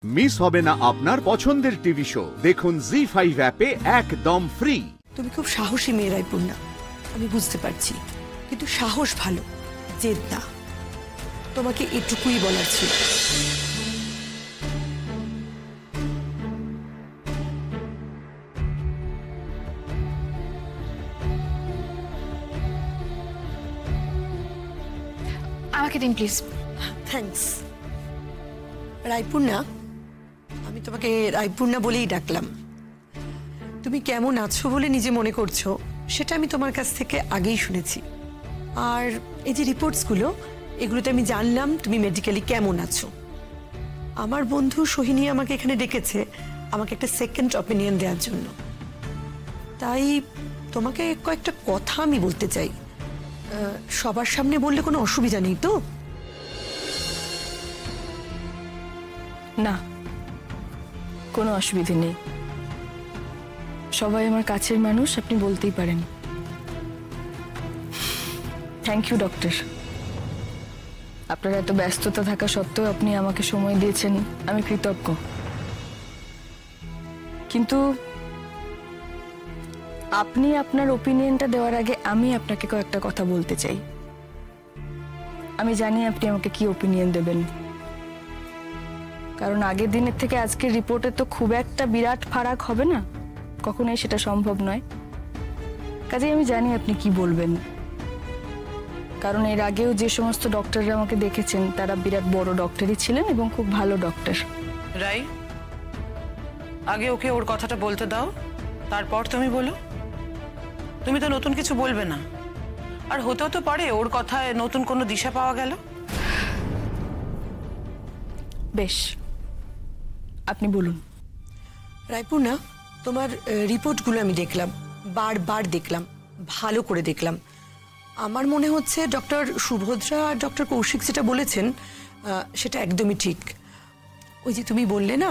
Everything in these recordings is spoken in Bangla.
মিস হবে না আপনার পছন্দের টিভি শো। দেখুন জি5 অ্যাপে একদম ফ্রি। তুমি খুব সাহসী মেয়ে রায়পূর্ণা, আমি বুঝতে পারছি, কিন্তু সাহস ভালো, জেদ না। তোমাকে এটুকুই বলার ছিল। আমাকে দিন প্লিজ। থ্যাঙ্কস রায়পূর্ণা, আমি তোমাকে রায়পূর্ণা বলেই ডাকলাম। তুমি কেমন আছো বলে নিজে মনে করছো সেটা আমি তোমার কাছ থেকে আগেই শুনেছি। আর এই যে রিপোর্টসগুলো, এগুলোতে আমি জানলাম তুমি মেডিকেলি কেমন আছো। আমার বন্ধু সোহিনী আমাকে এখানে ডেকেছে আমাকে একটা সেকেন্ড অপিনিয়ন দেওয়ার জন্য। তাই তোমাকে কয়েকটা কথা আমি বলতে চাই। সবার সামনে বললে কোনো অসুবিধা নেই তো? না, কোনো অসুবিধে নেই। সবাই আমার কাছের মানুষ, আপনি বলতেই পারেন। Thank you doctor. আপনার এত ব্যস্ততা থাকা সত্ত্বেও আপনি আমাকে সময় দিয়েছেন, আমি কৃতজ্ঞ। কিন্তু আপনি আপনার ওপিনিয়নটা দেওয়ার আগে আমি আপনাকে কয়েকটা কথা বলতে চাই। আমি জানি আপনি আমাকে কি ওপিনিয়ন দেবেন, কারণ আগের দিনের থেকে আজকের রিপোর্টে তো খুব একটা বিরাট ফারাক হবে না, কখনোই সেটা সম্ভব নয়। কাজেই আমি জানি আপনি কি বলবেন, কারণ এর আগেও যে সমস্ত ডক্টররা আমাকে দেখেছেন তারা বিরাট বড় ডক্টরই ছিলেন এবং খুব ভালো ডক্টর। রাই, আগে ওকে ওর কথাটা বলতে দাও, তারপর তুমি বলো। তুমি তো নতুন কিছু বলবে না, আর হতেও তো পারে ওর কথায় নতুন কোনো দিশা পাওয়া গেল। বেশ, আপনি বলুন। রায়পূর্ণা, তোমার রিপোর্টগুলো আমি দেখলাম, বারবার দেখলাম, ভালো করে দেখলাম। আমার মনে হচ্ছে ডক্টর সুভদ্রা আর ডক্টর কৌশিক যেটা বলেছেন সেটা একদমই ঠিক। ওই যে তুমি বললে না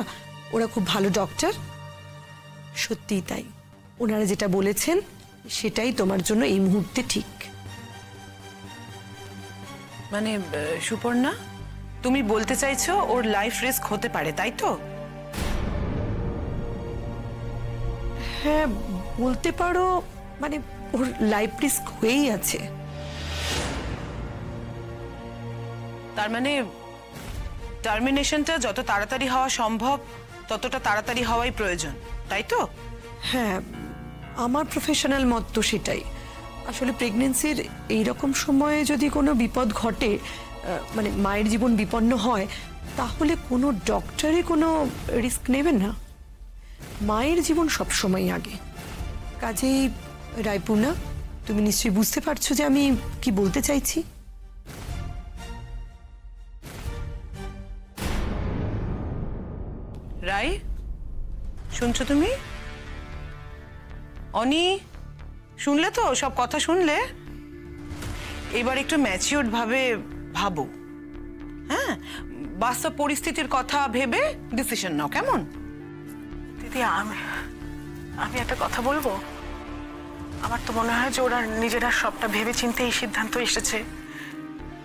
ওরা খুব ভালো ডক্টর, সত্যিই তাই। ওনারা যেটা বলেছেন সেটাই তোমার জন্য এই মুহূর্তে ঠিক। মানে সুপর্ণা, তুমি বলতে চাইছো ওর লাইফ রিস্ক হতে পারে, তাই তো? হ্যাঁ বলতে পারো, মানে ওর লাইফ রিস্ক হয়েই আছে। তার মানে টার্মিনেশনটা যত তাড়াতাড়ি হওয়া সম্ভব ততটা তাড়াতাড়ি হওয়াই প্রয়োজন, তাই তো? হ্যাঁ, আমার প্রফেশনাল মত তো সেটাই। আসলে প্রেগনেন্সির এইরকম সময়ে যদি কোনো বিপদ ঘটে, মানে মায়ের জীবন বিপন্ন হয়, তাহলে কোনো ডক্টরই কোনো রিস্ক নেবেন না। মায়ের জীবন সবসময় আগে। কাজেই রায়পূর্ণা, তুমি নিশ্চয়ই বুঝতে পারছো যে আমি কি বলতে চাইছি। রাই, শুনছো তুমি? অনি, শুনলে তো? সব কথা শুনলে? এবার একটু ম্যাচিওর ভাবে ভাবো, হ্যাঁ? বাস্তব পরিস্থিতির কথা ভেবে ডিসিশন নাও, কেমন? দিদি, আমি একটা কথা বলবো। আমার তো মনে হয় যে ওরা নিজেরা সবটা ভেবে চিন্তে এই সিদ্ধান্ত এসেছে।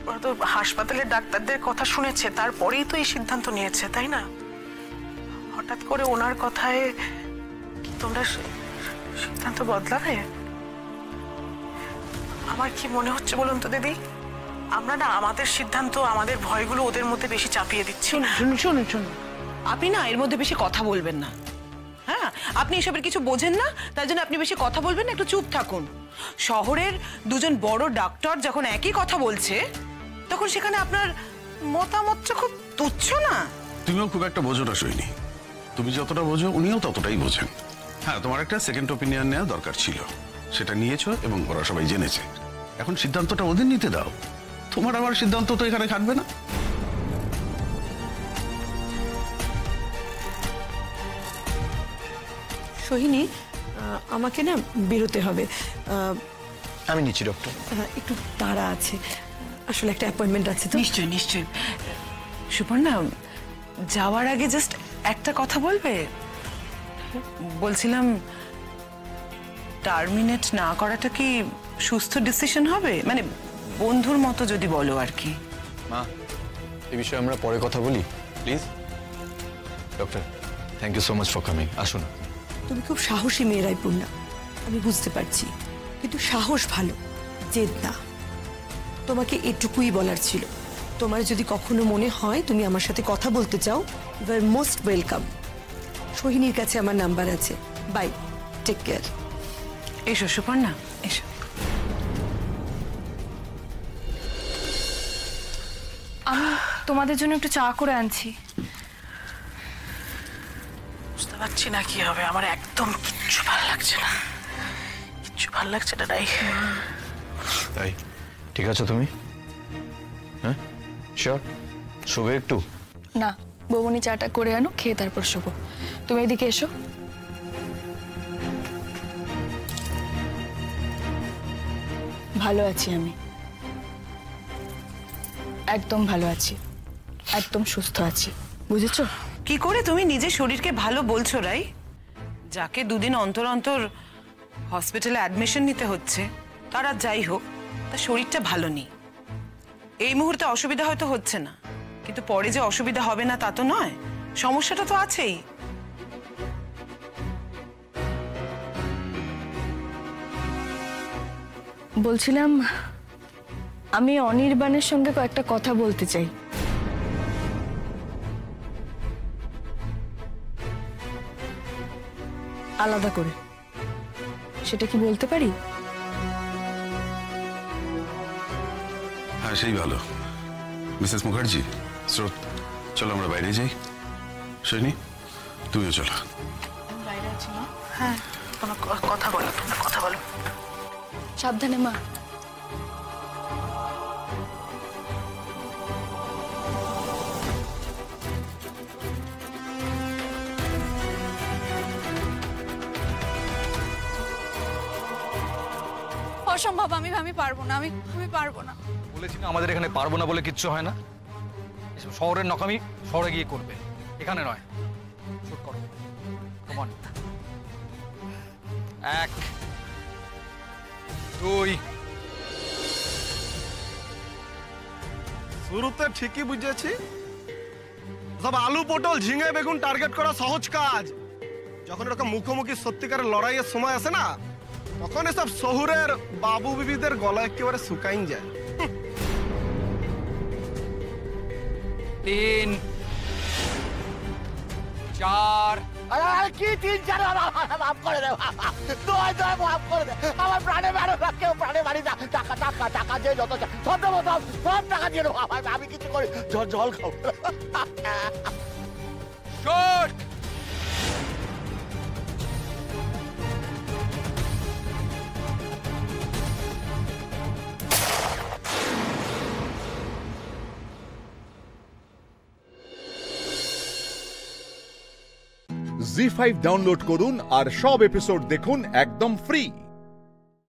ওরা তো হাসপাতালের ডাক্তারদের কথা শুনেছে, তারপরেই তো এই সিদ্ধান্ত নিয়েছে, তাই না? হঠাৎ করে ওনার কথায় কি তোমরা সিদ্ধান্ত বদলাবে? আমার কি মনে হচ্ছে বলুন তো দিদি, আমরা না আমাদের সিদ্ধান্ত, আমাদের ভয়গুলো ওদের মধ্যে বেশি চাপিয়ে দিচ্ছি। শুনুন, আপনি না এর মধ্যে বেশি কথা বলবেন না। হ্যাঁ, আপনি এসবের কিছু বোঝেন না, তার জন্য আপনি বেশি কথা বলবেন না, একটু চুপ থাকুন। শহরের দুজন বড় ডাক্তার যখন একই কথা বলছে, তখন সেখানে আপনার মতামতটা খুব তুচ্ছ না? তুমিও খুব একটা বোঝো না সোহিনী, তুমি যতটা বোঝো উনিও ততটাই বোঝেন। হ্যাঁ, তোমার একটা সেকেন্ড ওপিনিয়ন নেওয়া দরকার ছিল, সেটা নিয়েছো এবং ওরা সবাই জেনেছে। এখন সিদ্ধান্তটা ওদের নিতে দাও, তোমার আমার সিদ্ধান্ত তো এখানে খাটবে না। সোহিনী, আমাকে না বেরোতে হবে। আমি নিচ্ছি ডক্টর। একটু তাড়া আছে, আসলে একটা অ্যাপয়েন্টমেন্ট আছে তো। নিশ্চয়ই। সুপর্ণা, যাওয়ার আগে জাস্ট একটা কথা বলবে? বলছিলাম, টার্মিনেট না করাটা কি সুস্থ ডিসিশন হবে? মানে বন্ধুর মতো যদি বলো আর কি। মা, এই বিষয়ে আমরা পরে কথা বলি please. Doctor thank you so much for coming. আসুন। তুমি খুব সাহসী মেয়ে রায়পূর্ণা, আমি বুঝতে পারছি, কিন্তু সাহস ভালো, জেদ না। তোমাকে এটুকুই বলার ছিল। তোমার যদি কখনো মনে হয় তুমি আমার সাথে কথা বলতে চাও, ইউ আর মোস্ট ওয়েলকাম। সোহিনীর কাছে আমার নাম্বার আছে। Bye, take care. এসো সুপর্ণা, এসো। আমি তোমাদের জন্য একটু চা করে আনছি। বুঝতে পারছি না কি হবে, আমার একদম কিচ্ছু ভালো লাগছে না, কিচ্ছু ভালো লাগছে না রাই। তাই ঠিক আছে তুমি? হ্যাঁ শিওর? শোবে একটু? না, বৌমনি চাটা করে আনো, খেয়ে তারপর শোবো। তুমি এদিকে এসো। ভালো আছি আমি, একদম ভালো আছি, একদম সুস্থ আছি, বুঝেছো? কি করে তুমি নিজের শরীরকে ভালো বলছো রাই? যাকে দুদিন অন্তর অন্তর হসপিটালে অ্যাডমিশন নিতে হচ্ছে, তার আর যাই হোক, তার শরীরটা ভালো নেই। এই মুহূর্তে অসুবিধা হয়তো হচ্ছে না, কিন্তু পরে যে অসুবিধা হবে না তা তো নয়, সমস্যাটা তো আছেই। বলছিলাম, আমি অনির্বাণের সঙ্গে কয়েকটা কথা বলতে চাই। আলাদা করে, সেটা কি বলতে পারি? হ্যাঁ সেই ভালো। মিসেস মুখার্জি, স্রোত, চলো আমরা বাইরে যাই। সৈনী তুমিও চলো। হ্যাঁ তোমার কথা বলো, তোমরা কথা বলো। সাবধানে মা। অসম্ভব, আমি পারবো না, আমি পারবো না। বলেছি না আমাদের এখানে পারবো না বলে কিচ্ছু হয় না। এসব শহরের নকামি শহরে গিয়ে করবে, এখানে নয়। শুট করো, কাম অন। 1 2। শুরুতে ঠিকই বুঝেছি, সব আলু পটল ঝিঙে বেগুন টার্গেট করা সহজ কাজ। যখন এরকম মুখোমুখি সত্যিকারের লড়াইয়ের সময় আসে না, তখন এসব শহুরের বাবু বিবিদের গলা একেবারে শুকাইন যায়। 3 4। কি 3 4 মাফ করে দে, দয় দয় মাফ করে দে। আমার প্রাণে মারো না, কেউ প্রাণে মারি না। টাকা টাকা টাকা দিয়ে যত সব টাকা দিয়ে দেবো। আমি কিছু করি, জল খাও। শুট। জি5 ডাউনলোড করুন আর সব এপিসোড দেখুন একদম ফ্রি।